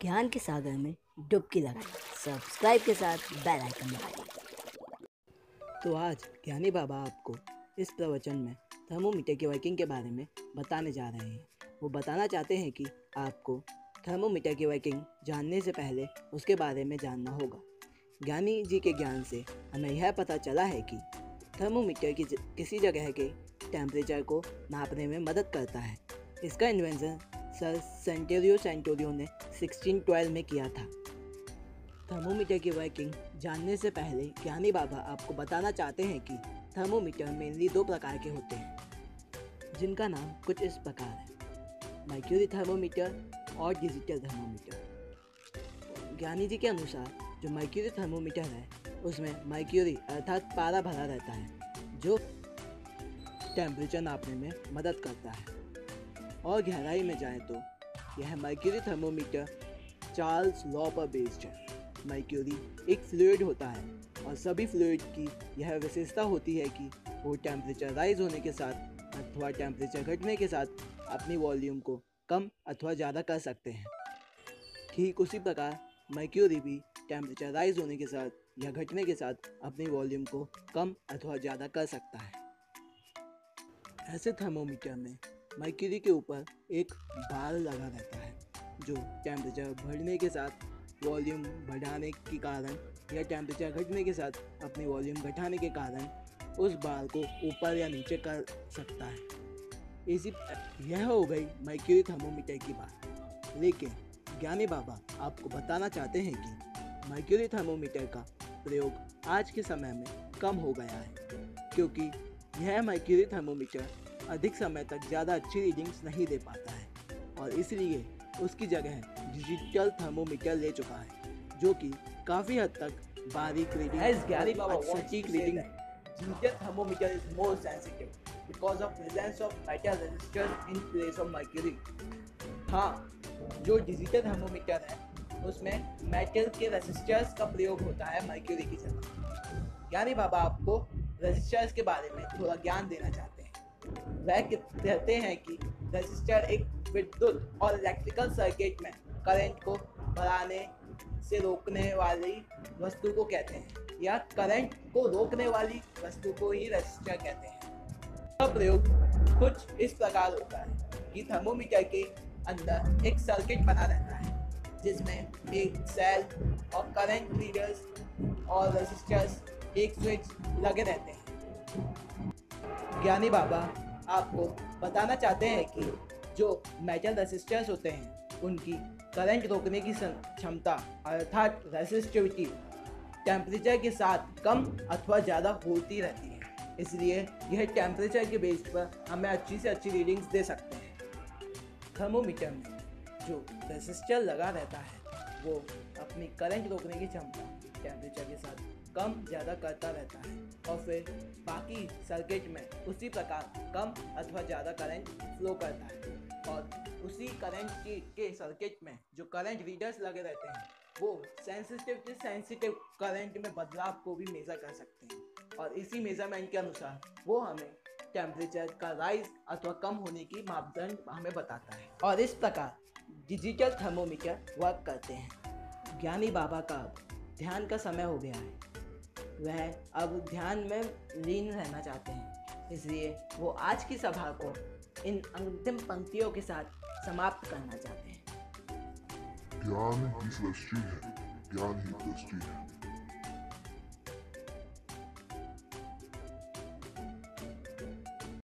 ज्ञान के सागर में डुबकी लगाइए। सब्सक्राइब के साथ बेल आइकन दबाइए। तो आज ज्ञानी बाबा आपको इस प्रवचन में थर्मोमीटर की वर्किंग के बारे में बताने जा रहे हैं। वो बताना चाहते हैं कि आपको थर्मोमीटर की वर्किंग जानने से पहले उसके बारे में जानना होगा। ज्ञानी जी के ज्ञान से हमें यह पता चला है कि थर्मोमीटर किसी जगह के टेम्परेचर को नापने में मदद करता है। इसका इन्वेंशन सर सेंटोरियो ने 1612 में किया था। थर्मोमीटर की वर्किंग जानने से पहले ज्ञानी बाबा आपको बताना चाहते हैं कि थर्मोमीटर मेनली दो प्रकार के होते हैं, जिनका नाम कुछ इस प्रकार है: मर्क्यूरी थर्मोमीटर और डिजिटल थर्मोमीटर। ज्ञानी जी के अनुसार जो मर्क्यूरी थर्मोमीटर है उसमें मर्क्यूरी अर्थात पारा भरा रहता है, जो टेम्परेचर नापने में मदद करता है। और गहराई में जाए तो यह मर्क्यूरी थर्मोमीटर चार्ल्स लॉ पर बेस्ड है। मर्क्यूरी एक फ्लूइड होता है और सभी फ्लूइड की यह विशेषता होती है कि वो टेम्परेचर राइज होने के साथ अथवा टेम्परेचर घटने के साथ अपनी वॉल्यूम को कम अथवा ज़्यादा कर सकते हैं। ठीक उसी प्रकार मर्क्यूरी भी टेम्परेचर राइज होने के साथ या घटने के साथ अपनी वॉल्यूम को कम अथवा ज़्यादा कर सकता है। ऐसे थर्मोमीटर में मर्क्यूरी के ऊपर एक बार लगा रहता है, जो टेम्परेचर बढ़ने के साथ वॉल्यूम बढ़ाने के कारण या टेम्परेचर घटने के साथ अपनी वॉल्यूम घटाने के कारण उस बार को ऊपर या नीचे कर सकता है। यह हो गई मर्क्यूरी थर्मोमीटर की बात। लेकिन ज्ञानी बाबा आपको बताना चाहते हैं कि मर्क्यूरी थर्मोमीटर का प्रयोग आज के समय में कम हो गया है, क्योंकि यह मर्क्यूरी थर्मोमीटर अधिक समय तक ज़्यादा अच्छी रीडिंग्स नहीं दे पाता है और इसलिए उसकी जगह डिजिटल थर्मोमीटर ले चुका है, जो कि काफ़ी हद तक बारीक रीडिंग और सटीक reading. Digital thermometer is more sensitive because of presence of metal resistors in place of mercury. हाँ, जो डिजिटल थर्मोमीटर है उसमें मेटल के रेसिस्टर्स का प्रयोग होता है मर्क्यूरी की जगह। ज्ञानी बाबा आपको रेसिस्टर्स के बारे में थोड़ा ज्ञान देना चाहते हैं। वह कहते हैं कि रेसिस्टर एक विद्युत और इलेक्ट्रिकल सर्किट में करंट को बढ़ाने से रोकने वाली वस्तु को कहते हैं, या करंट को रोकने वाली वस्तु को ही रेसिस्टर कहते हैं। इसका प्रयोग कुछ इस प्रकार होता है कि थर्मोमीटर के अंदर एक सर्किट बना रहता है, जिसमें एक सेल और करंट रीडर्स और रेसिस्टर्स एक स्विच लगे रहते हैं। ज्ञानी बाबा आपको बताना चाहते हैं कि जो मेटल रेसिस्टर्स होते हैं उनकी करंट रोकने की क्षमता अर्थात रेसिस्टिविटी टेम्परेचर के साथ कम अथवा ज़्यादा होती रहती है। इसलिए यह टेम्परेचर के बेस पर हमें अच्छी से अच्छी रीडिंग्स दे सकते हैं। थर्मोमीटर में जो रेसिस्टर लगा रहता है वो अपनी करंट रोकने की क्षमता टेम्परेचर के साथ कम ज़्यादा करता रहता है और फिर बाकी सर्किट में उसी प्रकार कम अथवा ज़्यादा करंट फ्लो करता है और उसी करंट के सर्किट में जो करंट रीडर्स लगे रहते हैं वो सेंसिटिव करंट में बदलाव को भी मेज़र कर सकते हैं और इसी मेज़रमेंट के अनुसार वो हमें टेम्परेचर का राइज अथवा कम होने की मापदंड हमें बताता है। और इस प्रकार डिजिटल थर्मोमीटर वर्क करते हैं। ज्ञानी बाबा का अब ध्यान का समय हो गया है। वह अब ध्यान में लीन रहना चाहते हैं, इसलिए वो आज की सभा को इन अंतिम पंक्तियों के साथ समाप्त करना चाहते हैं। ज्ञान ही सृष्टि है, ज्ञान ही दृष्टि है।